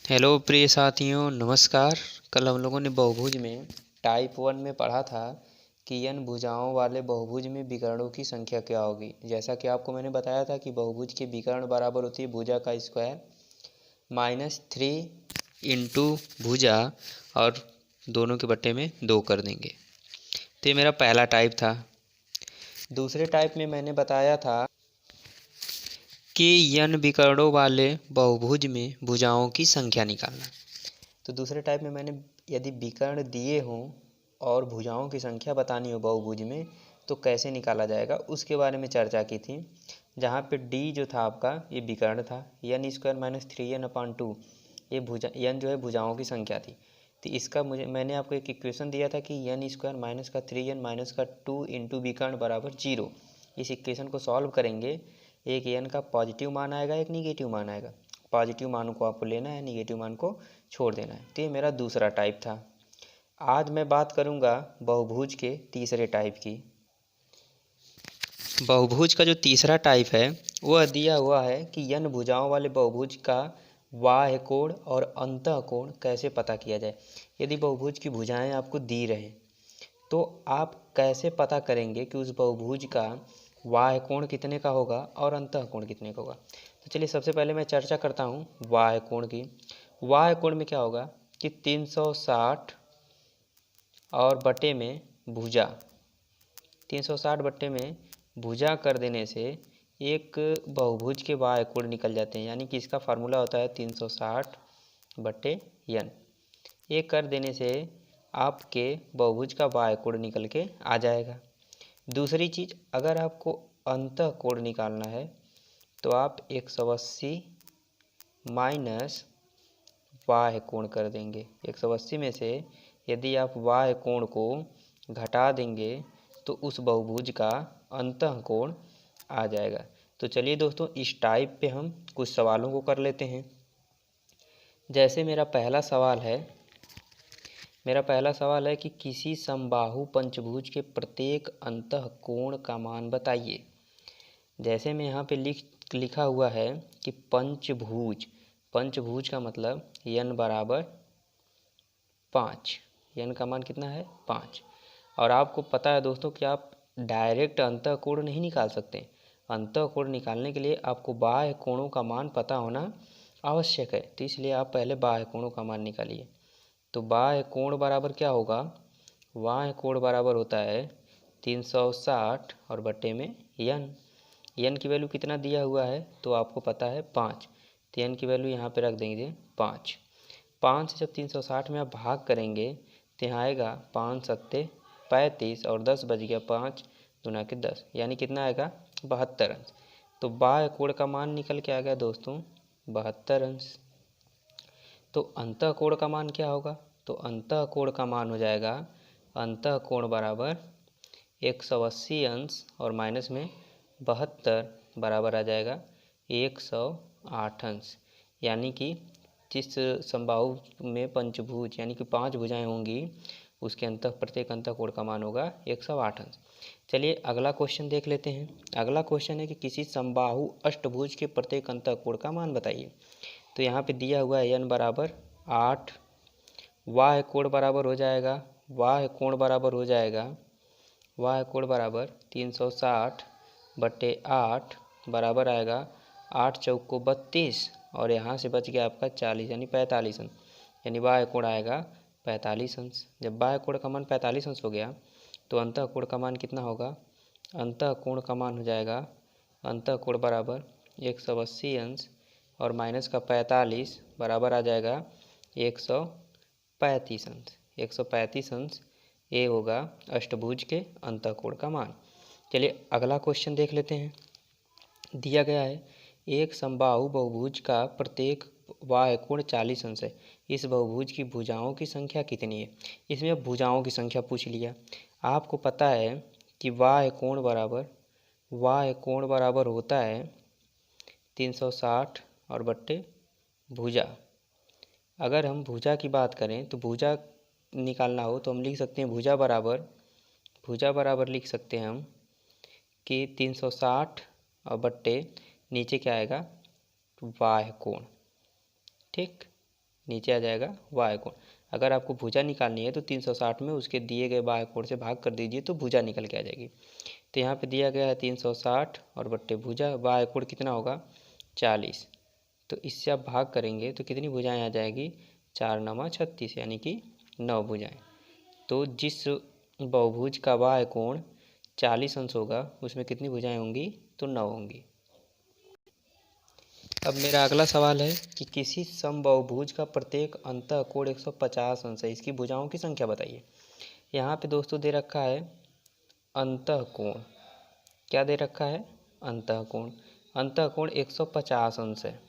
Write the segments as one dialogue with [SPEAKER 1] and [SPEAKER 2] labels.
[SPEAKER 1] Hello प्रिय साथियों, नमस्कार। कल हम लोगों ने बहुभुज में टाइप 1 में पढ़ा था कि n भुजाओं वाले बहुभुज में विकर्णों की संख्या क्या होगी। जैसा कि आपको मैंने बताया था कि बहुभुज के विकर्ण बराबर होती है भुजा का स्क्वायर -3 इंटू भुजा और दोनों के बट्टे में 2 कर देंगे। तो ये मेरा पहला टाइप था। दूसरे टाइप में मैंने बताया था कि n विकर्णों वाले बहुभुज में भुजाओं की संख्या निकालना। तो दूसरे टाइप में मैंने यदि विकर्ण दिए हों और भुजाओं की संख्या बतानी हो बहुभुज में तो कैसे निकाला जाएगा उसके बारे में चर्चा की थी। जहाँ पे d जो था आपका ये विकर्ण था, n स्क्वायर -3n/2 ये भुजा n जो है भुजाओं की संख्या थी। तो इसका मैंने आपको एक इक्वेशन दिया था कि n स्क्वायर -3n-2 इंटू विकर्ण बराबर 0। इस इक्वेशन को सॉल्व करेंगे, एक n का पॉजिटिव मान आएगा, एक निगेटिव मान आएगा। पॉजिटिव मान को आपको लेना है, निगेटिव मान को छोड़ देना है। तो ये मेरा दूसरा टाइप था। आज मैं बात करूँगा बहुभुज के तीसरे टाइप की। बहुभुज का जो तीसरा टाइप है वह दिया हुआ है कि n भुजाओं वाले बहुभुज का बाह्य कोण और अंतः कोण कैसे पता किया जाए। यदि बहुभुज की भुजाएं आपको दी रहे तो आप कैसे पता करेंगे कि उस बहुभुज का बाह्य कोण कितने का होगा और अंतः कोण कितने का होगा। तो चलिए सबसे पहले मैं चर्चा करता हूँ बाह्य कोण की। बाह्य कोण में क्या होगा कि 360 और बटे में भुजा 360 बटे में भुजा कर देने से एक बहुभुज के बाह्य कोण निकल जाते हैं। यानी कि इसका फार्मूला होता है 360 बटे n। ये कर देने से आपके बहुभुज का बाह्य कोण निकल के आ जाएगा। दूसरी चीज़, अगर आपको अंतः कोण निकालना है तो आप 180 माइनस बाह्य कोण कर देंगे। 180 में से यदि आप बाह्य कोण को घटा देंगे तो उस बहुभुज का अंतः कोण आ जाएगा। तो चलिए दोस्तों, इस टाइप पे हम कुछ सवालों को कर लेते हैं। जैसे मेरा पहला सवाल है कि किसी समबाहु पंचभुज के प्रत्येक अंतः कोण का मान बताइए। जैसे मैं यहाँ पे लिखा हुआ है कि पंचभुज का मतलब n बराबर 5। n का मान कितना है 5। और आपको पता है दोस्तों कि आप डायरेक्ट अंतः कोण नहीं निकाल सकते। अंतः कोण निकालने के लिए आपको बाह्य कोणों का मान पता होना आवश्यक है। तो इसलिए आप पहले बाह्य कोणों का मान निकालिए। तो बाह्य कोण बराबर क्या होगा, बाह्य कोण बराबर होता है 360 और बटे में n की वैल्यू कितना दिया हुआ है तो आपको पता है 5। तो n की वैल्यू यहाँ पे रख देंगे 5। 5 से जब 360 में आप भाग करेंगे तो यहाँ आएगा 5 सत्ते 35 और 10 बज गया 5 दूना के 10, यानी कितना आएगा 72 अंश। तो बाह्य कोण का मान निकल के आ गया दोस्तों 72 अंश। तो अंतः कोण का मान क्या होगा, तो अंतः कोण का मान हो जाएगा अंतः कोण बराबर 180 अंश और माइनस में 72 बराबर आ जाएगा 108 अंश। यानी कि जिस समबाहु में पंचभुज यानी कि 5 भुजाएं होंगी उसके प्रत्येक अंतः कोण का मान होगा 108 अंश। चलिए अगला क्वेश्चन देख लेते हैं। अगला क्वेश्चन है कि किसी समबाहु अष्टभुज के प्रत्येक अंतः कोण का मान बताइए। तो यहाँ पे दिया हुआ है n बराबर 8। बाह्य कोण बराबर हो जाएगा बाह्य कोण बराबर 360 बटे 8 बराबर आएगा 8 चौक को 32 और यहाँ से बच गया आपका 40 यानी 45 अंश। यानी बाह्य कोण आएगा 45 अंश। जब बाह्य कोण का मान 45 अंश हो गया तो अंतः कोण का मान कितना होगा, अंतः कोण का मान हो जाएगा अंतः कोण बराबर 180 अंश और माइनस का 45 बराबर आ जाएगा 135 अंश। 135 अंश ये होगा अष्टभुज के अंतः कोण का मान। चलिए अगला क्वेश्चन देख लेते हैं। दिया गया है एक समबाहु बहुभुज का प्रत्येक बाह्य कोण 40 अंश है। इस बहुभुज की भुजाओं की संख्या कितनी है। इसमें अब भुजाओं की संख्या पूछ लिया। आपको पता है कि बाह्य कोण बराबर होता है 360 और बट्टे भुजा। अगर हम भुजा की बात करें तो भुजा निकालना हो तो हम लिख सकते हैं भुजा बराबर लिख सकते हैं हम कि 360 और बट्टे नीचे क्या आएगा बाह्य कोण। ठीक, नीचे आ जाएगा बाह्य कोण। अगर आपको भुजा निकालनी है तो 360 में उसके दिए गए बाह्य कोण से भाग कर दीजिए तो भुजा निकल के आ जाएगी। तो यहाँ पे दिया गया है 360 और बट्टे भुजा, बाह्य कोण कितना होगा 40। तो इससे आप भाग करेंगे तो कितनी भुजाएं आ जाएगी 4 9 36 यानी कि 9 भुजाएं। तो जिस बहुभुज का बाह्य कोण 40 अंश होगा उसमें कितनी भुजाएं होंगी तो 9 होंगी। अब मेरा अगला सवाल है कि किसी समबाहुभुज का प्रत्येक अंतःकोण 150 अंश है, इसकी भुजाओं की संख्या बताइए। यहाँ पे दोस्तों दे रखा है अंतःकोण, क्या दे रखा है अंतःकोण। अंतःकोण 150 अंश है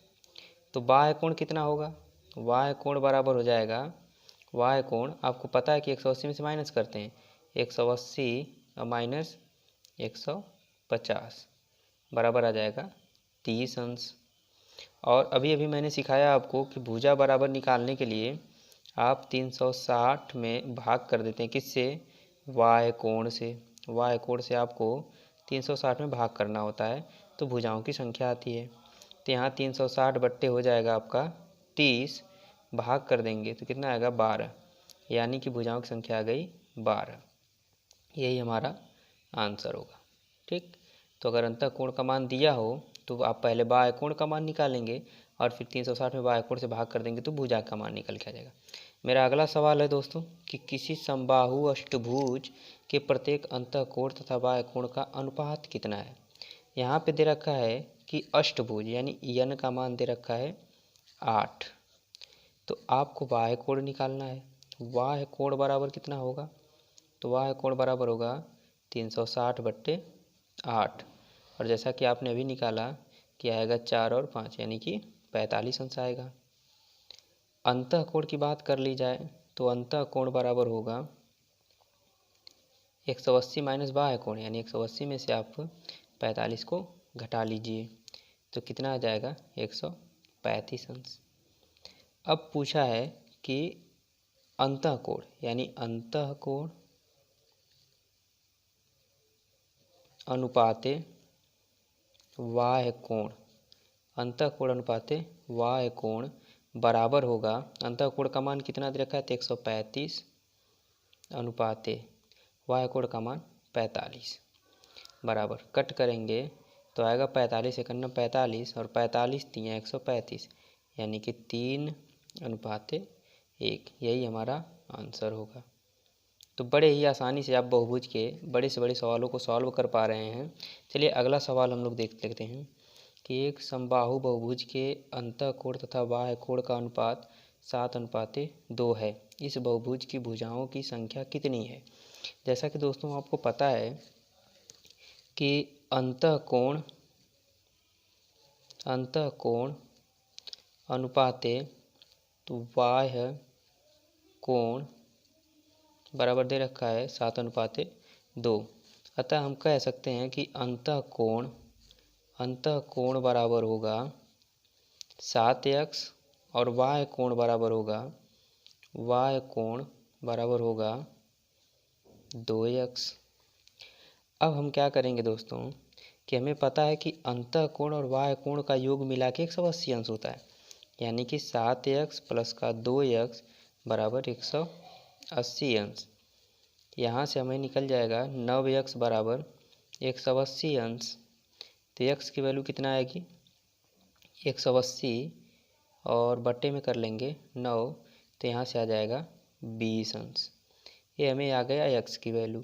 [SPEAKER 1] तो बाह्य कोण कितना होगा, बाह्य कोण बराबर हो जाएगा, बाह्य कोण आपको पता है कि 180 में से माइनस करते हैं, 180 और माइनस 150 बराबर आ जाएगा 30 अंश। और अभी अभी मैंने सिखाया आपको कि भुजा बराबर निकालने के लिए आप 360 में भाग कर देते हैं, किससे बाह्य कोण से। बाह्य कोण से आपको 360 में भाग करना होता है तो भुजाओं की संख्या आती है। तो यहाँ 360 बट्टे हो जाएगा आपका 30, भाग कर देंगे तो कितना आएगा 12, यानी कि भुजाओं की संख्या आ गई 12। यही हमारा आंसर होगा। ठीक, तो अगर अंतःकोण का मान दिया हो तो आप पहले बाह्य कोण का मान निकालेंगे और फिर 360 में बाह्य कोण से भाग कर देंगे तो भुजा का मान निकल के आ जाएगा। मेरा अगला सवाल है दोस्तों कि किसी समबाहु अष्टभुज के प्रत्येक अंतःकोण तथा बाह्य कोण का अनुपात कितना है। यहाँ पे दे रखा है कि अष्टभुज यानी यन का मान दे रखा है 8, तो आपको बाह्य कोण निकालना है। बाह्य कोण बराबर कितना होगा, तो बाह्य कोण बराबर होगा 360 बट्टे 8, और जैसा कि आपने अभी निकाला कि आएगा 4 और 5 यानी कि 45 अंश आएगा। अंतःकोण की बात कर ली जाए तो अंतःकोण बराबर होगा 180 माइनस बाह्य कोण, यानी 180 में से आप 45 को घटा लीजिए तो कितना आ जाएगा 135 अंश। अब पूछा है कि अंतःकोण यानी अंतःकोण अनुपाते बाह्य कोण, अंतःकोण अनुपाते बाह्य कोण बराबर होगा, अंतःकोण का मान कितना दे रखा है 135 अनुपाते बाह्य कोण का मान 45 बराबर, कट करेंगे तो आएगा 45 एकन्ना 45 और 45 तिया 135 यानी कि 3 अनुपाते 1, यही हमारा आंसर होगा। तो बड़े ही आसानी से आप बहुभुज के बड़े से बड़े सवालों को सॉल्व कर पा रहे हैं। चलिए अगला सवाल हम लोग देख लेते हैं कि एक समबाहु बहुभुज के अंतःकोण तथा बाह्य कोण का अनुपात 7:2 है। इस बहुभुज की भुजाओं की संख्या कितनी है। जैसा कि दोस्तों आपको पता है कि अंतःकोण अनुपाते तो बाह्य कोण बराबर दे रखा है 7:2, अतः हम कह सकते हैं कि अंतःकोण बराबर होगा 7x और बाह्य कोण बराबर होगा 2x। अब हम क्या करेंगे दोस्तों कि हमें पता है कि अंतःकोण और बाह्य कोण का योग मिला के 180 अंश होता है, यानी कि 7x प्लस का 2x बराबर 180 अंश। यहाँ से हमें निकल जाएगा 9x बराबर 180 अंश। तो x की वैल्यू कितना आएगी 180 और बट्टे में कर लेंगे 9, तो यहाँ से आ जाएगा 20 अंश। ये हमें आ गया x की वैल्यू।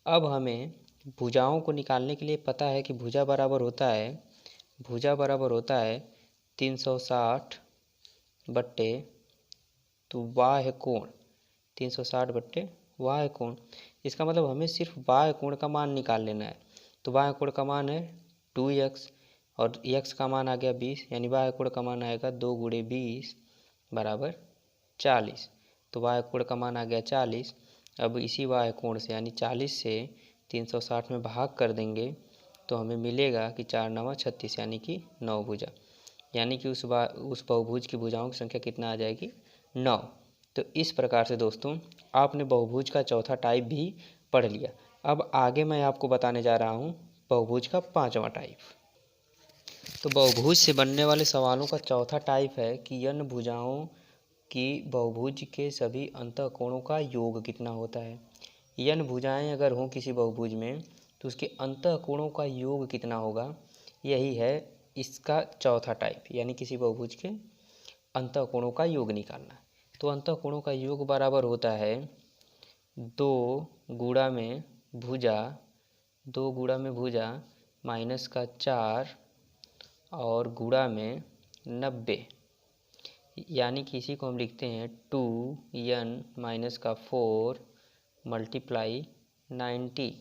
[SPEAKER 1] अब हमें भुजाओं को निकालने के लिए पता है कि भुजा बराबर होता है 360 बट्टे तो बाह्य कोण, 360 बट्टे बाह्य कोण। इसका मतलब हमें सिर्फ बाह्य कोण का मान निकाल लेना है। तो बाह्य कोण का मान है 2x और x का मान आ गया 20, यानी बाह्य कोण का मान आएगा 2 गुणे 20 बराबर 40। तो बाह्य कोण का मान आ गया 40। अब इसी बाह्य कोण से यानी 40 से 360 में भाग कर देंगे तो हमें मिलेगा कि 4 9 36 यानी कि 9 भुजा, यानी कि उस बहुभुज की भुजाओं की संख्या कितना आ जाएगी 9। तो इस प्रकार से दोस्तों आपने बहुभुज का चौथा टाइप भी पढ़ लिया। अब आगे मैं आपको बताने जा रहा हूँ बहुभुज का 5वां टाइप। तो बहुभुज से बनने वाले सवालों का चौथा टाइप है कि यन भुजाओं कि बहुभुज के सभी अंतःकोणों का योग कितना होता है। n भुजाएं अगर हों किसी बहुभुज में तो उसके अंतःकोणों का योग कितना होगा, यही है इसका चौथा टाइप, यानी किसी बहुभुज के अंतःकोणों का योग निकालना। तो अंतःकोणों का योग बराबर होता है 2 गुणा में भुजा माइनस का 4 और गुणा में 90, यानी कि इसी को हम लिखते हैं 2n माइनस का 4 मल्टीप्लाई 90।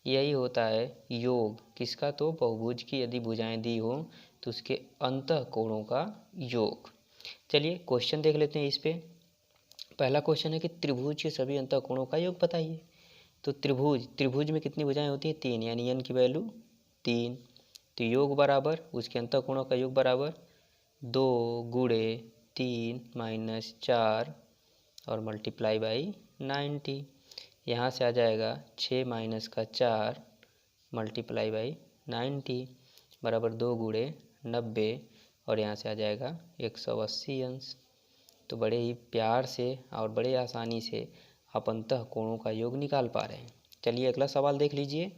[SPEAKER 1] यही होता है योग किसका, तो बहुभुज की यदि भुजाएं दी हो तो उसके अंतःकोणों का योग। चलिए क्वेश्चन देख लेते हैं इस पे। पहला क्वेश्चन है कि त्रिभुज के सभी अंतःकोणों का योग बताइए। तो त्रिभुज में कितनी भुजाएं होती हैं, 3, यानी n की वैल्यू 3। तो योग बराबर उसके अंतःकोणों का योग बराबर 2 गुणे 3 माइनस 4 और मल्टीप्लाई बाई 90। यहाँ से आ जाएगा 6 माइनस का 4 मल्टीप्लाई बाई 90 बराबर 2 गुणे 90 और यहाँ से आ जाएगा 180 अंश। तो बड़े ही प्यार से और बड़े आसानी से आप अंतःकोणों का योग निकाल पा रहे हैं। चलिए अगला सवाल देख लीजिए।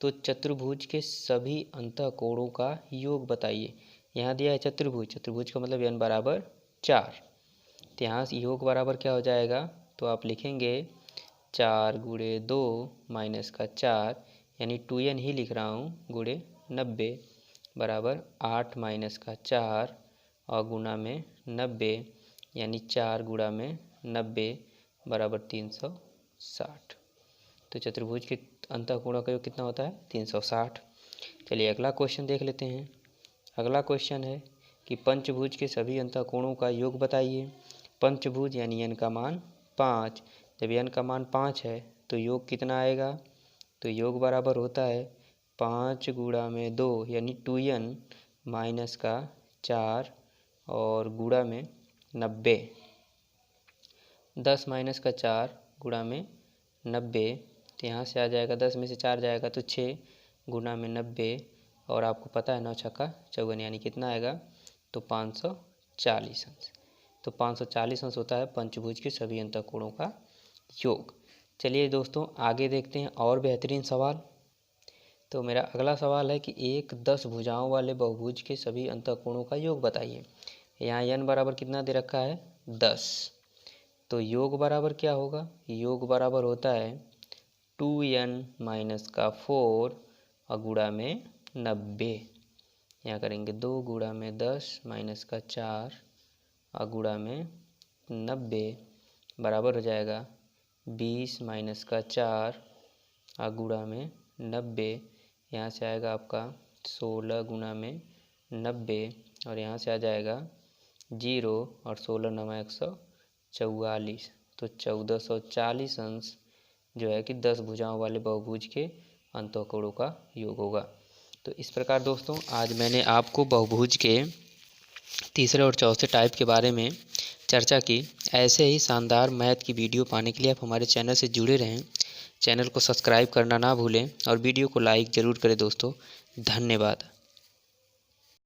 [SPEAKER 1] तो चतुर्भुज के सभी अंतःकोणों का योग बताइए। यहाँ दिया है चतुर्भुज का मतलब n बराबर 4। तो यहाँ योग बराबर क्या हो जाएगा, तो आप लिखेंगे 4 गुणे 2 माइनस का 4, यानी 2n ही लिख रहा हूँ, गुणे 90 बराबर 8 माइनस का 4 और गुणा में 90, यानी 4 गुणा में 90 बराबर 360। तो चतुर्भुज के अंतःकोणों का योग कितना होता है, 360। चलिए अगला क्वेश्चन देख लेते हैं। अगला क्वेश्चन है कि पंचभुज के सभी अंतःकोणों का योग बताइए। पंचभुज यानी n का मान 5, जब n का मान 5 है तो योग कितना आएगा, तो योग बराबर होता है 5 गुणा में 2 यानी 2n माइनस का 4 और गुणा में 90। 10 माइनस का 4 गुणा में 90, तो यहाँ से आ जाएगा 10 में से 4 जाएगा तो 6 गुणा में 90 और आपको पता है 9 छक्का 54, यानी कितना आएगा, तो 540 अंश। तो 540 अंश होता है पंचभुज के सभी अंतःकोणों का योग। चलिए दोस्तों आगे देखते हैं और बेहतरीन सवाल। तो मेरा अगला सवाल है कि एक 10 भुजाओं वाले बहुभुज के सभी अंतःकोणों का योग बताइए। यहाँ n बराबर कितना दे रखा है, 10। तो योग बराबर क्या होगा, योग बराबर होता है 2n माइनस का 4 और गुणा में 90। यहाँ करेंगे 2 गुणा में 10 माइनस का 4 और गुणा में 90 बराबर हो जाएगा 20 माइनस का 4 और गुणा में 90। यहाँ से आएगा आपका 16 गुणा में 90 और यहाँ से आ जाएगा 0 और 16 9 144, तो 1440 अंश जो है कि 10 भुजाओं वाले बहुभुज के अंतःकोणों का योग होगा। तो इस प्रकार दोस्तों आज मैंने आपको बहुभुज के तीसरे और चौथे टाइप के बारे में चर्चा की। ऐसे ही शानदार मैथ की वीडियो पाने के लिए आप हमारे चैनल से जुड़े रहें। चैनल को सब्सक्राइब करना ना भूलें और वीडियो को लाइक ज़रूर करें दोस्तों। धन्यवाद।